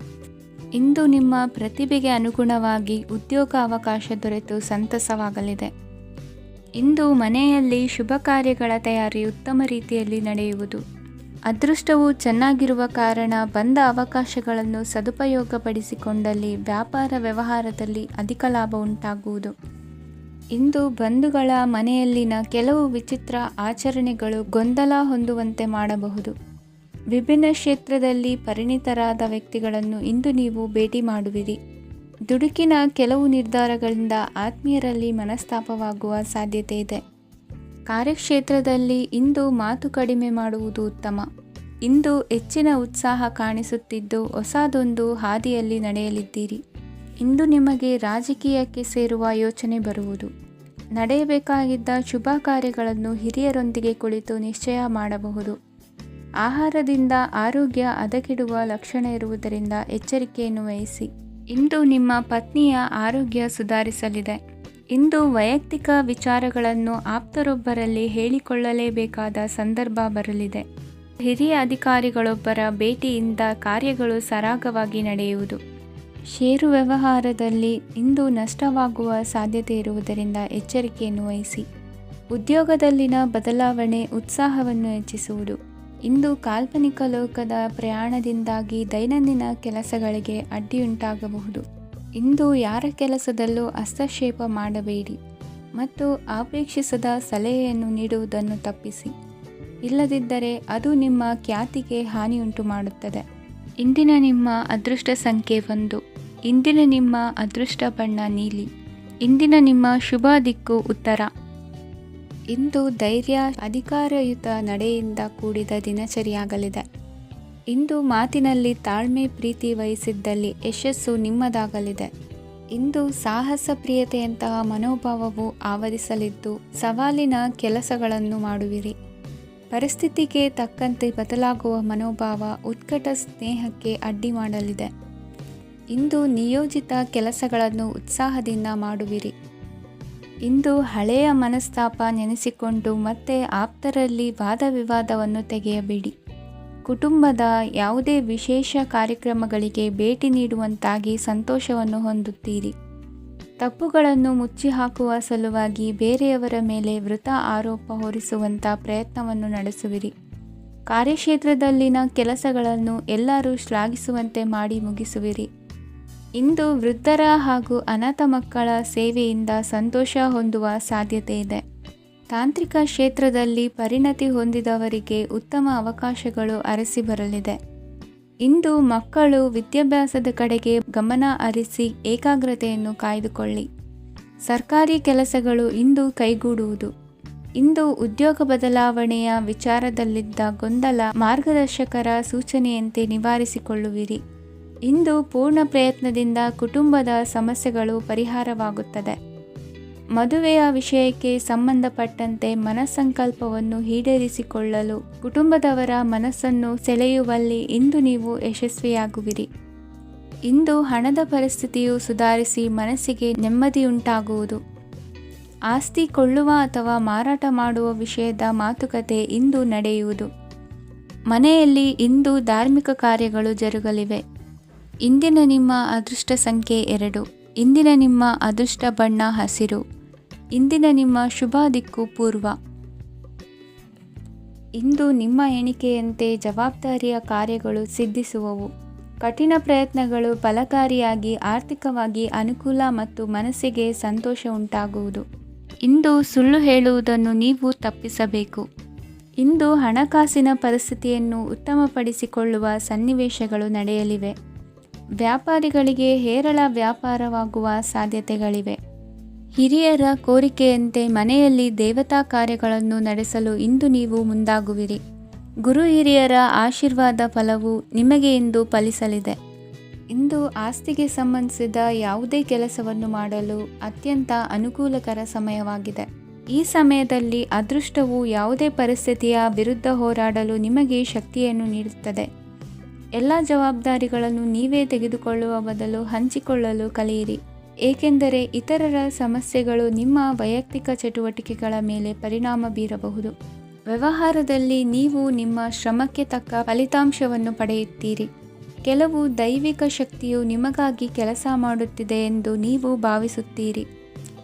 ಇಂದು ನಿಮ್ಮ ಪ್ರತಿಭೆಗೆ ಅನುಗುಣವಾಗಿ ಉದ್ಯೋಗ ಅವಕಾಶ ದೊರೆತು ಸಂತಸವಾಗಲಿದೆ. ಇಂದು ಮನೆಯಲ್ಲಿ ಶುಭ ಕಾರ್ಯಗಳ ತಯಾರಿ ಉತ್ತಮ ರೀತಿಯಲ್ಲಿ ನಡೆಯುವುದು. ಅದೃಷ್ಟವು ಚೆನ್ನಾಗಿರುವ ಕಾರಣ ಬಂದ ಅವಕಾಶಗಳನ್ನು ಸದುಪಯೋಗಪಡಿಸಿಕೊಂಡಲ್ಲಿ ವ್ಯಾಪಾರ ವ್ಯವಹಾರದಲ್ಲಿ ಅಧಿಕ ಲಾಭ ಉಂಟಾಗುವುದು. ಇಂದು ಬಂಧುಗಳ ಮನೆಯಲ್ಲಿನ ಕೆಲವು ವಿಚಿತ್ರ ಆಚರಣೆಗಳು ಗೊಂದಲ ಹೊಂದುವಂತೆ ಮಾಡಬಹುದು. ವಿಭಿನ್ನ ಕ್ಷೇತ್ರದಲ್ಲಿ ಪರಿಣಿತರಾದ ವ್ಯಕ್ತಿಗಳನ್ನು ಇಂದು ನೀವು ಭೇಟಿ ಮಾಡುವಿರಿ. ದುಡುಕಿನ ಕೆಲವು ನಿರ್ಧಾರಗಳಿಂದ ಆತ್ಮೀಯರಲ್ಲಿ ಮನಸ್ತಾಪವಾಗುವ ಸಾಧ್ಯತೆ ಇದೆ. ಕಾರ್ಯಕ್ಷೇತ್ರದಲ್ಲಿ ಇಂದು ಮಾತು ಕಡಿಮೆ ಮಾಡುವುದು ಉತ್ತಮ. ಇಂದು ಹೆಚ್ಚಿನ ಉತ್ಸಾಹ ಕಾಣಿಸುತ್ತಿದ್ದು ಹೊಸದೊಂದು ಹಾದಿಯಲ್ಲಿ ನಡೆಯಲಿದ್ದೀರಿ. ಇಂದು ನಿಮಗೆ ರಾಜಕೀಯಕ್ಕೆ ಸೇರುವ ಯೋಚನೆ ಬರುವುದು. ನಡೆಯಬೇಕಾಗಿದ್ದ ಶುಭ ಕಾರ್ಯಗಳನ್ನು ಹಿರಿಯರೊಂದಿಗೆ ಕುಳಿತು ನಿಶ್ಚಯ ಮಾಡಬಹುದು. ಆಹಾರದಿಂದ ಆರೋಗ್ಯ ಹದಗೆಡುವ ಲಕ್ಷಣ ಇರುವುದರಿಂದ ಎಚ್ಚರಿಕೆಯನ್ನು ವಹಿಸಿ. ಇಂದು ನಿಮ್ಮ ಪತ್ನಿಯ ಆರೋಗ್ಯ ಸುಧಾರಿಸಲಿದೆ. ಇಂದು ವೈಯಕ್ತಿಕ ವಿಚಾರಗಳನ್ನು ಆಪ್ತರೊಬ್ಬರಲ್ಲಿ ಹೇಳಿಕೊಳ್ಳಲೇಬೇಕಾದ ಸಂದರ್ಭ ಬರಲಿದೆ. ಹಿರಿಯ ಅಧಿಕಾರಿಗಳೊಬ್ಬರ ಭೇಟಿಯಿಂದ ಕಾರ್ಯಗಳು ಸರಾಗವಾಗಿ ನಡೆಯುವುದು. ಷೇರು ವ್ಯವಹಾರದಲ್ಲಿ ಇಂದು ನಷ್ಟವಾಗುವ ಸಾಧ್ಯತೆ ಇರುವುದರಿಂದ ಎಚ್ಚರಿಕೆಯನ್ನು ವಹಿಸಿ. ಉದ್ಯೋಗದಲ್ಲಿನ ಬದಲಾವಣೆ ಉತ್ಸಾಹವನ್ನು ಹೆಚ್ಚಿಸುವುದು. ಇಂದು ಕಾಲ್ಪನಿಕ ಲೋಕದ ಪ್ರಯಾಣದಿಂದಾಗಿ ದೈನಂದಿನ ಕೆಲಸಗಳಿಗೆ ಅಡ್ಡಿಯುಂಟಾಗಬಹುದು. ಇಂದು ಯಾರ ಕೆಲಸದಲ್ಲೂ ಹಸ್ತಕ್ಷೇಪ ಮಾಡಬೇಡಿ ಮತ್ತು ಅಪೇಕ್ಷಿಸದ ಸಲಹೆಯನ್ನು ನೀಡುವುದನ್ನು ತಪ್ಪಿಸಿ. ಇಲ್ಲದಿದ್ದರೆ ಅದು ನಿಮ್ಮ ಖ್ಯಾತಿಗೆ ಹಾನಿಯುಂಟು ಮಾಡುತ್ತದೆ. ಇಂದಿನ ನಿಮ್ಮ ಅದೃಷ್ಟ ಸಂಖ್ಯೆ 1. ಇಂದಿನ ನಿಮ್ಮ ಅದೃಷ್ಟ ಬಣ್ಣ ನೀಲಿ. ಇಂದಿನ ನಿಮ್ಮ ಶುಭ ದಿಕ್ಕು ಉತ್ತರ. ಇಂದು ಧೈರ್ಯ, ಅಧಿಕಾರಯುತ ನಡೆಯಿಂದ ಕೂಡಿದ ದಿನಚರಿಯಾಗಲಿದೆ. ಇಂದು ಮಾತಿನಲ್ಲಿ ತಾಳ್ಮೆ, ಪ್ರೀತಿ ವಹಿಸಿದ್ದಲ್ಲಿ ಯಶಸ್ಸು ನಿಮ್ಮದಾಗಲಿದೆ. ಇಂದು ಸಾಹಸ ಪ್ರಿಯತೆಯಂತಹ ಮನೋಭಾವವು ಆವರಿಸಲಿದ್ದು ಸವಾಲಿನ ಕೆಲಸಗಳನ್ನು ಮಾಡುವಿರಿ. ಪರಿಸ್ಥಿತಿಗೆ ತಕ್ಕಂತೆ ಬದಲಾಗುವ ಮನೋಭಾವ ಉತ್ಕಟ ಸ್ನೇಹಕ್ಕೆ ಅಡ್ಡಿ ಮಾಡಲಿದೆ. ಇಂದು ನಿಯೋಜಿತ ಕೆಲಸಗಳನ್ನು ಉತ್ಸಾಹದಿಂದ ಮಾಡುವಿರಿ. ಇಂದು ಹಳೆಯ ಮನಸ್ತಾಪ ನೆನೆಸಿಕೊಂಡು ಮತ್ತೆ ಆಪ್ತರಲ್ಲಿ ವಾದ ವಿವಾದವನ್ನು ತೆಗೆಯಬೇಡಿ. ಕುಟುಂಬದ ಯಾವುದೇ ವಿಶೇಷ ಕಾರ್ಯಕ್ರಮಗಳಿಗೆ ಭೇಟಿ ನೀಡುವಂತಾಗಿ ಸಂತೋಷವನ್ನು ಹೊಂದುತ್ತೀರಿ. ತಪ್ಪುಗಳನ್ನು ಮುಚ್ಚಿಹಾಕುವ ಸಲುವಾಗಿ ಬೇರೆಯವರ ಮೇಲೆ ವೃಥಾ ಆರೋಪ ಹೊರಿಸುವಂಥ ಪ್ರಯತ್ನವನ್ನು ನಡೆಸುವಿರಿ. ಕಾರ್ಯಕ್ಷೇತ್ರದಲ್ಲಿನ ಕೆಲಸಗಳನ್ನು ಎಲ್ಲರೂ ಶ್ಲಾಘಿಸುವಂತೆ ಮಾಡಿ ಮುಗಿಸುವಿರಿ. ಇಂದು ವೃದ್ಧರ ಹಾಗೂ ಅನಾಥ ಮಕ್ಕಳ ಸೇವೆಯಿಂದ ಸಂತೋಷ ಹೊಂದುವ ಸಾಧ್ಯತೆ ಇದೆ. ತಾಂತ್ರಿಕ ಕ್ಷೇತ್ರದಲ್ಲಿ ಪರಿಣತಿ ಹೊಂದಿದವರಿಗೆ ಉತ್ತಮ ಅವಕಾಶಗಳು ಅರಸಿ ಬರಲಿದೆ. ಇಂದು ಮಕ್ಕಳು ವಿದ್ಯಾಭ್ಯಾಸದ ಕಡೆಗೆ ಗಮನ ಹರಿಸಿ ಏಕಾಗ್ರತೆಯನ್ನು ಕಾಯ್ದುಕೊಳ್ಳಿ. ಸರ್ಕಾರಿ ಕೆಲಸಗಳು ಇಂದು ಕೈಗೂಡುವುದು. ಇಂದು ಉದ್ಯೋಗ ಬದಲಾವಣೆಯ ವಿಚಾರದಲ್ಲಿದ್ದ ಗೊಂದಲ ಮಾರ್ಗದರ್ಶಕರ ಸೂಚನೆಯಂತೆ ನಿವಾರಿಸಿಕೊಳ್ಳುವಿರಿ. ಇಂದು ಪೂರ್ಣ ಪ್ರಯತ್ನದಿಂದ ಕುಟುಂಬದ ಸಮಸ್ಯೆಗಳು ಪರಿಹಾರವಾಗುತ್ತದೆ. ಮದುವೆಯ ವಿಷಯಕ್ಕೆ ಸಂಬಂಧಪಟ್ಟಂತೆ ಮನಸ್ಸಂಕಲ್ಪವನ್ನು ಈಡೇರಿಸಿಕೊಳ್ಳಲು ಕುಟುಂಬದವರ ಮನಸ್ಸನ್ನು ಸೆಳೆಯುವಲ್ಲಿ ಇಂದು ನೀವು ಯಶಸ್ವಿಯಾಗುವಿರಿ. ಇಂದು ಹಣದ ಪರಿಸ್ಥಿತಿಯು ಸುಧಾರಿಸಿ ಮನಸ್ಸಿಗೆ ನೆಮ್ಮದಿಯುಂಟಾಗುವುದು. ಆಸ್ತಿ ಕೊಳ್ಳುವ ಅಥವಾ ಮಾರಾಟ ಮಾಡುವ ವಿಷಯದ ಮಾತುಕತೆ ಇಂದು ನಡೆಯುವುದು. ಮನೆಯಲ್ಲಿ ಇಂದು ಧಾರ್ಮಿಕ ಕಾರ್ಯಗಳು ಜರುಗಲಿವೆ. ಇಂದಿನ ನಿಮ್ಮ ಅದೃಷ್ಟ ಸಂಖ್ಯೆ 2. ಇಂದಿನ ನಿಮ್ಮ ಅದೃಷ್ಟ ಬಣ್ಣ ಹಸಿರು. ಇಂದಿನ ನಿಮ್ಮ ಶುಭ ದಿಕ್ಕು ಪೂರ್ವ. ಇಂದು ನಿಮ್ಮ ಎಣಿಕೆಯಂತೆ ಜವಾಬ್ದಾರಿಯ ಕಾರ್ಯಗಳು ಸಿದ್ಧಿಸುವವು. ಕಠಿಣ ಪ್ರಯತ್ನಗಳು ಫಲಕಾರಿಯಾಗಿ ಆರ್ಥಿಕವಾಗಿ ಅನುಕೂಲ ಮತ್ತು ಮನಸ್ಸಿಗೆ ಸಂತೋಷ ಉಂಟಾಗುವುದು. ಇಂದು ಸುಳ್ಳು ಹೇಳುವುದನ್ನು ನೀವು ತಪ್ಪಿಸಬೇಕು. ಇಂದು ಹಣಕಾಸಿನ ಪರಿಸ್ಥಿತಿಯನ್ನು ಉತ್ತಮಪಡಿಸಿಕೊಳ್ಳುವ ಸನ್ನಿವೇಶಗಳು ನಡೆಯಲಿವೆ. ವ್ಯಾಪಾರಿಗಳಿಗೆ ಹೇರಳ ವ್ಯಾಪಾರವಾಗುವ ಸಾಧ್ಯತೆಗಳಿವೆ. ಹಿರಿಯರ ಕೋರಿಕೆಯಂತೆ ಮನೆಯಲ್ಲಿ ದೇವತಾ ಕಾರ್ಯಗಳನ್ನು ನಡೆಸಲು ಇಂದು ನೀವು ಮುಂದಾಗುವಿರಿ. ಗುರು ಹಿರಿಯರ ಆಶೀರ್ವಾದ ಫಲವು ನಿಮಗೆ ಇಂದು ಫಲಿಸಲಿದೆ. ಇಂದು ಆಸ್ತಿಗೆ ಸಂಬಂಧಿಸಿದ ಯಾವುದೇ ಕೆಲಸವನ್ನು ಮಾಡಲು ಅತ್ಯಂತ ಅನುಕೂಲಕರ ಸಮಯವಾಗಿದೆ. ಈ ಸಮಯದಲ್ಲಿ ಅದೃಷ್ಟವು ಯಾವುದೇ ಪರಿಸ್ಥಿತಿಯ ವಿರುದ್ಧ ಹೋರಾಡಲು ನಿಮಗೆ ಶಕ್ತಿಯನ್ನು ನೀಡುತ್ತದೆ. ಎಲ್ಲ ಜವಾಬ್ದಾರಿಗಳನ್ನು ನೀವೇ ತೆಗೆದುಕೊಳ್ಳುವ ಬದಲು ಹಂಚಿಕೊಳ್ಳಲು ಕಲಿಯಿರಿ. ಏಕೆಂದರೆ ಇತರರ ಸಮಸ್ಯೆಗಳು ನಿಮ್ಮ ವೈಯಕ್ತಿಕ ಚಟುವಟಿಕೆಗಳ ಮೇಲೆ ಪರಿಣಾಮ ಬೀರಬಹುದು. ವ್ಯವಹಾರದಲ್ಲಿ ನೀವು ನಿಮ್ಮ ಶ್ರಮಕ್ಕೆ ತಕ್ಕ ಫಲಿತಾಂಶವನ್ನು ಪಡೆಯುತ್ತೀರಿ. ಕೆಲವು ದೈವಿಕ ಶಕ್ತಿಯು ನಿಮಗಾಗಿ ಕೆಲಸ ಮಾಡುತ್ತಿದೆ ಎಂದು ನೀವು ಭಾವಿಸುತ್ತೀರಿ.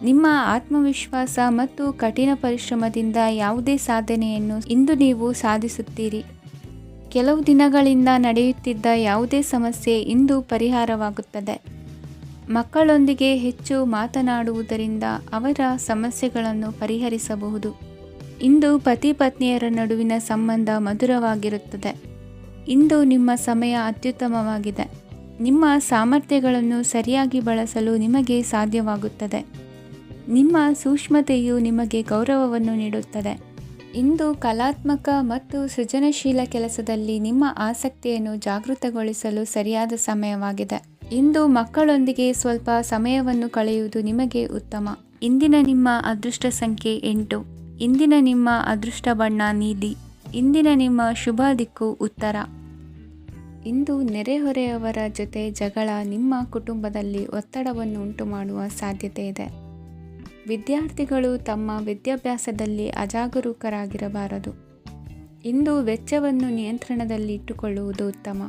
ನಿಮ್ಮ ಆತ್ಮವಿಶ್ವಾಸ ಮತ್ತು ಕಠಿಣ ಪರಿಶ್ರಮದಿಂದ ಯಾವುದೇ ಸಾಧನೆಯನ್ನು ಇಂದು ನೀವು ಸಾಧಿಸುತ್ತೀರಿ. ಕೆಲವು ದಿನಗಳಿಂದ ನಡೆಯುತ್ತಿದ್ದ ಯಾವುದೇ ಸಮಸ್ಯೆ ಇಂದು ಪರಿಹಾರವಾಗುತ್ತದೆ. ಮಕ್ಕಳೊಂದಿಗೆ ಹೆಚ್ಚು ಮಾತನಾಡುವುದರಿಂದ ಅವರ ಸಮಸ್ಯೆಗಳನ್ನು ಪರಿಹರಿಸಬಹುದು. ಇಂದು ಪತಿ ಪತ್ನಿಯರ ನಡುವಿನ ಸಂಬಂಧ ಮಧುರವಾಗಿರುತ್ತದೆ. ಇಂದು ನಿಮ್ಮ ಸಮಯ ಅತ್ಯುತ್ತಮವಾಗಿದೆ. ನಿಮ್ಮ ಸಾಮರ್ಥ್ಯಗಳನ್ನು ಸರಿಯಾಗಿ ಬಳಸಲು ನಿಮಗೆ ಸಾಧ್ಯವಾಗುತ್ತದೆ. ನಿಮ್ಮ ಸೂಕ್ಷ್ಮತೆಯು ನಿಮಗೆ ಗೌರವವನ್ನು ನೀಡುತ್ತದೆ. ಇಂದು ಕಲಾತ್ಮಕ ಮತ್ತು ಸೃಜನಶೀಲ ಕೆಲಸದಲ್ಲಿ ನಿಮ್ಮ ಆಸಕ್ತಿಯನ್ನು ಜಾಗೃತಗೊಳಿಸಲು ಸರಿಯಾದ ಸಮಯವಾಗಿದೆ. ಇಂದು ಮಕ್ಕಳೊಂದಿಗೆ ಸ್ವಲ್ಪ ಸಮಯವನ್ನು ಕಳೆಯುವುದು ನಿಮಗೆ ಉತ್ತಮ. ಇಂದಿನ ನಿಮ್ಮ ಅದೃಷ್ಟ ಸಂಖ್ಯೆ 8. ಇಂದಿನ ನಿಮ್ಮ ಅದೃಷ್ಟ ಬಣ್ಣ ನೀಲಿ. ಇಂದಿನ ನಿಮ್ಮ ಶುಭ ದಿಕ್ಕು ಉತ್ತರ. ಇಂದು ನೆರೆಹೊರೆಯವರ ಜೊತೆ ಜಗಳ ನಿಮ್ಮ ಕುಟುಂಬದಲ್ಲಿ ಒತ್ತಡವನ್ನು ಉಂಟುಮಾಡುವ ಸಾಧ್ಯತೆ ಇದೆ. ವಿದ್ಯಾರ್ಥಿಗಳು ತಮ್ಮ ವಿದ್ಯಾಭ್ಯಾಸದಲ್ಲಿ ಅಜಾಗರೂಕರಾಗಿರಬಾರದು. ಇಂದು ವೆಚ್ಚವನ್ನು ನಿಯಂತ್ರಣದಲ್ಲಿ ಇಟ್ಟುಕೊಳ್ಳುವುದು ಉತ್ತಮ.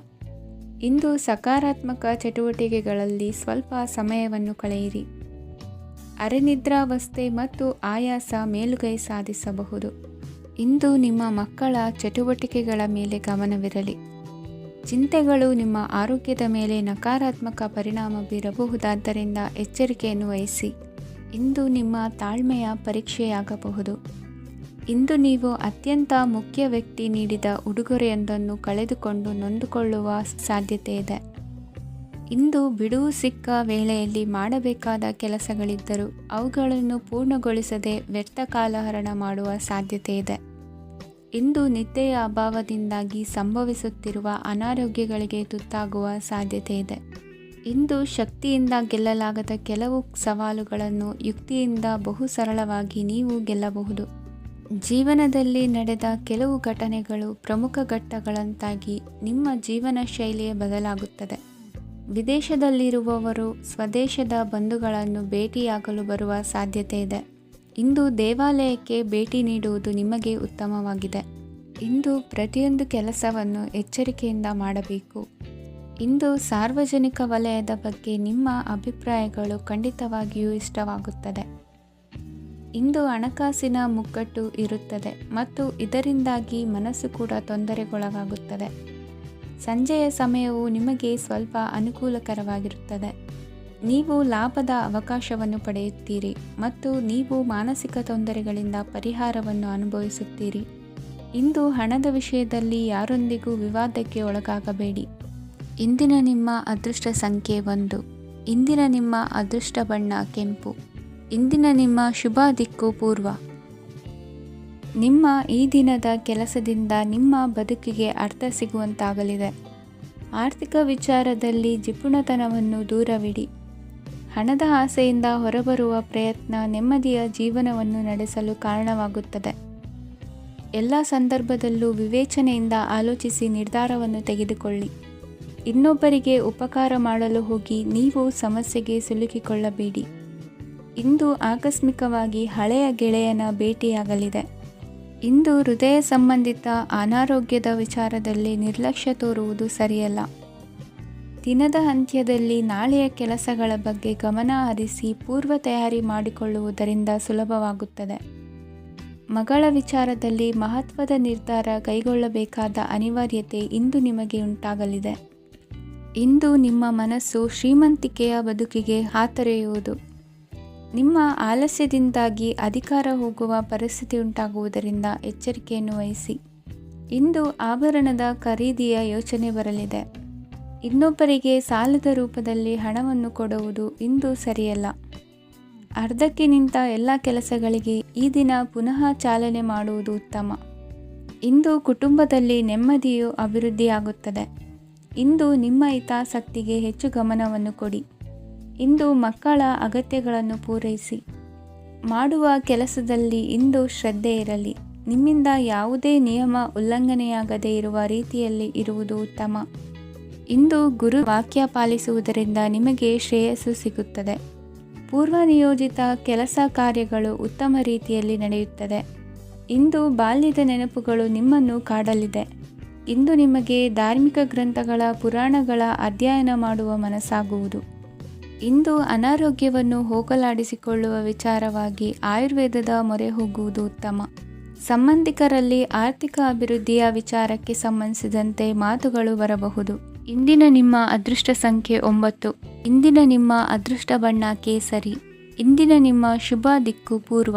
ಇಂದು ಸಕಾರಾತ್ಮಕ ಚಟುವಟಿಕೆಗಳಲ್ಲಿ ಸ್ವಲ್ಪ ಸಮಯವನ್ನು ಕಳೆಯಿರಿ. ಅರೆನಿದ್ರಾವಸ್ಥೆ ಮತ್ತು ಆಯಾಸ ಮೇಲುಗೈ ಸಾಧಿಸಬಹುದು. ಇಂದು ನಿಮ್ಮ ಮಕ್ಕಳ ಚಟುವಟಿಕೆಗಳ ಮೇಲೆ ಗಮನವಿರಲಿ. ಚಿಂತೆಗಳು ನಿಮ್ಮ ಆರೋಗ್ಯದ ಮೇಲೆ ನಕಾರಾತ್ಮಕ ಪರಿಣಾಮ ಬೀರಬಹುದಾದ್ದರಿಂದ ಎಚ್ಚರಿಕೆಯನ್ನು ವಹಿಸಿ. ಇಂದು ನಿಮ್ಮ ತಾಳ್ಮೆಯ ಪರೀಕ್ಷೆಯಾಗಬಹುದು. ಇಂದು ನೀವು ಅತ್ಯಂತ ಮುಖ್ಯ ವ್ಯಕ್ತಿ ನೀಡಿದ ಉಡುಗೊರೆಯೊಂದನ್ನು ಕಳೆದುಕೊಂಡು ನೊಂದುಕೊಳ್ಳುವ ಸಾಧ್ಯತೆ ಇದೆ. ಇಂದು ಬಿಡುವು ಸಿಕ್ಕ ವೇಳೆಯಲ್ಲಿ ಮಾಡಬೇಕಾದ ಕೆಲಸಗಳಿದ್ದರೂ ಅವುಗಳನ್ನು ಪೂರ್ಣಗೊಳಿಸದೆ ವ್ಯರ್ಥ ಕಾಲಹರಣ ಮಾಡುವ ಸಾಧ್ಯತೆ ಇದೆ. ಇಂದು ನಿದ್ದೆಯ ಅಭಾವದಿಂದಾಗಿ ಸಂಭವಿಸುತ್ತಿರುವ ಅನಾರೋಗ್ಯಗಳಿಗೆ ತುತ್ತಾಗುವ ಸಾಧ್ಯತೆ ಇದೆ. ಇಂದು ಶಕ್ತಿಯಿಂದ ಗೆಲ್ಲಲಾಗದ ಕೆಲವು ಸವಾಲುಗಳನ್ನು ಯುಕ್ತಿಯಿಂದ ಬಹು ಸರಳವಾಗಿ ನೀವು ಗೆಲ್ಲಬಹುದು. ಜೀವನದಲ್ಲಿ ನಡೆದ ಕೆಲವು ಘಟನೆಗಳು ಪ್ರಮುಖ ಘಟ್ಟಗಳಂತಾಗಿ ನಿಮ್ಮ ಜೀವನ ಶೈಲಿಯೇ ಬದಲಾಗುತ್ತದೆ. ವಿದೇಶದಲ್ಲಿರುವವರು ಸ್ವದೇಶದ ಬಂಧುಗಳನ್ನು ಭೇಟಿಯಾಗಲು ಬರುವ ಸಾಧ್ಯತೆ ಇದೆ. ಇಂದು ದೇವಾಲಯಕ್ಕೆ ಭೇಟಿ ನೀಡುವುದು ನಿಮಗೆ ಉತ್ತಮವಾಗಿದೆ. ಇಂದು ಪ್ರತಿಯೊಂದು ಕೆಲಸವನ್ನು ಎಚ್ಚರಿಕೆಯಿಂದ ಮಾಡಬೇಕು. ಇಂದು ಸಾರ್ವಜನಿಕ ವಲಯದ ಬಗ್ಗೆ ನಿಮ್ಮ ಅಭಿಪ್ರಾಯಗಳು ಖಂಡಿತವಾಗಿಯೂ ಇಷ್ಟವಾಗುತ್ತದೆ. ಇಂದು ಹಣಕಾಸಿನ ಮುಗ್ಗಟ್ಟು ಇರುತ್ತದೆ ಮತ್ತು ಇದರಿಂದಾಗಿ ಮನಸ್ಸು ಕೂಡ ತೊಂದರೆಗೊಳಗಾಗುತ್ತದೆ. ಸಂಜೆಯ ಸಮಯವು ನಿಮಗೆ ಸ್ವಲ್ಪ ಅನುಕೂಲಕರವಾಗಿರುತ್ತದೆ. ನೀವು ಲಾಭದ ಅವಕಾಶವನ್ನು ಪಡೆಯುತ್ತೀರಿ ಮತ್ತು ನೀವು ಮಾನಸಿಕ ತೊಂದರೆಗಳಿಂದ ಪರಿಹಾರವನ್ನು ಅನುಭವಿಸುತ್ತೀರಿ. ಇಂದು ಹಣದ ವಿಷಯದಲ್ಲಿ ಯಾರೊಂದಿಗೂ ವಿವಾದಕ್ಕೆ ಒಳಗಾಗಬೇಡಿ. ಇಂದಿನ ನಿಮ್ಮ ಅದೃಷ್ಟ ಸಂಖ್ಯೆ 1. ಇಂದಿನ ನಿಮ್ಮ ಅದೃಷ್ಟ ಬಣ್ಣ ಕೆಂಪು. ಇಂದಿನ ನಿಮ್ಮ ಶುಭ ದಿಕ್ಕು ಪೂರ್ವ. ನಿಮ್ಮ ಈ ದಿನದ ಕೆಲಸದಿಂದ ನಿಮ್ಮ ಬದುಕಿಗೆ ಅರ್ಥ ಸಿಗುವಂತಾಗಲಿದೆ. ಆರ್ಥಿಕ ವಿಚಾರದಲ್ಲಿ ಜಿಪುಣತನವನ್ನು ದೂರವಿಡಿ. ಹಣದ ಆಸೆಯಿಂದ ಹೊರಬರುವ ಪ್ರಯತ್ನ ನೆಮ್ಮದಿಯ ಜೀವನವನ್ನು ನಡೆಸಲು ಕಾರಣವಾಗುತ್ತದೆ. ಎಲ್ಲ ಸಂದರ್ಭದಲ್ಲೂ ವಿವೇಚನೆಯಿಂದ ಆಲೋಚಿಸಿ ನಿರ್ಧಾರವನ್ನು ತೆಗೆದುಕೊಳ್ಳಿ. ಇನ್ನೊಬ್ಬರಿಗೆ ಉಪಕಾರ ಮಾಡಲು ಹೋಗಿ ನೀವು ಸಮಸ್ಯೆಗೆ ಸಿಲುಕಿಕೊಳ್ಳಬೇಡಿ. ಇಂದು ಆಕಸ್ಮಿಕವಾಗಿ ಹಳೆಯ ಗೆಳೆಯನ ಭೇಟಿಯಾಗಲಿದೆ. ಇಂದು ಹೃದಯ ಸಂಬಂಧಿತ ಅನಾರೋಗ್ಯದ ವಿಚಾರದಲ್ಲಿ ನಿರ್ಲಕ್ಷ್ಯ ತೋರುವುದು ಸರಿಯಲ್ಲ. ದಿನದ ಅಂತ್ಯದಲ್ಲಿ ನಾಳೆಯ ಕೆಲಸಗಳ ಬಗ್ಗೆ ಗಮನ ಹರಿಸಿ ಪೂರ್ವ ತಯಾರಿ ಮಾಡಿಕೊಳ್ಳುವುದರಿಂದ ಸುಲಭವಾಗುತ್ತದೆ. ಮಗಳ ವಿಚಾರದಲ್ಲಿ ಮಹತ್ವದ ನಿರ್ಧಾರ ಕೈಗೊಳ್ಳಬೇಕಾದ ಅನಿವಾರ್ಯತೆ ಇಂದು ನಿಮಗೆ ಉಂಟಾಗಲಿದೆ. ಇಂದು ನಿಮ್ಮ ಮನಸ್ಸು ಶ್ರೀಮಂತಿಕೆಯ ಬದುಕಿಗೆ ಹಾತೊರೆಯುವುದು. ನಿಮ್ಮ ಆಲಸ್ಯದಿಂದಾಗಿ ಅಧಿಕಾರ ಹೋಗುವ ಪರಿಸ್ಥಿತಿ ಉಂಟಾಗುವುದರಿಂದ ಎಚ್ಚರಿಕೆಯನ್ನು ವಹಿಸಿ. ಇಂದು ಆಭರಣದ ಖರೀದಿಯ ಯೋಚನೆ ಬರಲಿದೆ. ಇನ್ನೊಬ್ಬರಿಗೆ ಸಾಲದ ರೂಪದಲ್ಲಿ ಹಣವನ್ನು ಕೊಡುವುದು ಇಂದು ಸರಿಯಲ್ಲ. ಅರ್ಧಕ್ಕೆ ನಿಂತ ಎಲ್ಲ ಕೆಲಸಗಳಿಗೆ ಈ ದಿನ ಪುನಃ ಚಾಲನೆ ಮಾಡುವುದು ಉತ್ತಮ. ಇಂದು ಕುಟುಂಬದಲ್ಲಿ ನೆಮ್ಮದಿಯು ಅಭಿವೃದ್ಧಿಯಾಗುತ್ತದೆ. ಇಂದು ನಿಮ್ಮ ಹಿತಾಸಕ್ತಿಗೆ ಹೆಚ್ಚು ಗಮನವನ್ನು ಕೊಡಿ. ಇಂದು ಮಕ್ಕಳ ಅಗತ್ಯಗಳನ್ನು ಪೂರೈಸಿ. ಮಾಡುವ ಕೆಲಸದಲ್ಲಿ ಇಂದು ಶ್ರದ್ಧೆ ಇರಲಿ. ನಿಮ್ಮಿಂದ ಯಾವುದೇ ನಿಯಮ ಉಲ್ಲಂಘನೆಯಾಗದೇ ಇರುವ ರೀತಿಯಲ್ಲಿ ಇರುವುದು ಉತ್ತಮ. ಇಂದು ಗುರು ವಾಕ್ಯ ಪಾಲಿಸುವುದರಿಂದ ನಿಮಗೆ ಶ್ರೇಯಸ್ಸು ಸಿಗುತ್ತದೆ. ಪೂರ್ವ ನಿಯೋಜಿತ ಕೆಲಸ ಕಾರ್ಯಗಳು ಉತ್ತಮ ರೀತಿಯಲ್ಲಿ ನಡೆಯುತ್ತದೆ. ಇಂದು ಬಾಲ್ಯದ ನೆನಪುಗಳು ನಿಮ್ಮನ್ನು ಕಾಡಲಿದೆ. ಇಂದು ನಿಮಗೆ ಧಾರ್ಮಿಕ ಗ್ರಂಥಗಳ ಪುರಾಣಗಳ ಅಧ್ಯಯನ ಮಾಡುವ ಮನಸ್ಸಾಗುವುದು. ಇಂದು ಅನಾರೋಗ್ಯವನ್ನು ಹೋಗಲಾಡಿಸಿಕೊಳ್ಳುವ ವಿಚಾರವಾಗಿ ಆಯುರ್ವೇದದ ಮೊರೆ ಹೋಗುವುದು ಉತ್ತಮ. ಸಂಬಂಧಿಕರಲ್ಲಿ ಆರ್ಥಿಕ ಅಭಿವೃದ್ಧಿಯ ವಿಚಾರಕ್ಕೆ ಸಂಬಂಧಿಸಿದಂತೆ ಮಾತುಗಳು ಬರಬಹುದು. ಇಂದಿನ ನಿಮ್ಮ ಅದೃಷ್ಟ ಸಂಖ್ಯೆ 9. ಇಂದಿನ ನಿಮ್ಮ ಅದೃಷ್ಟ ಬಣ್ಣ ಕೇಸರಿ. ಇಂದಿನ ನಿಮ್ಮ ಶುಭ ದಿಕ್ಕು ಪೂರ್ವ.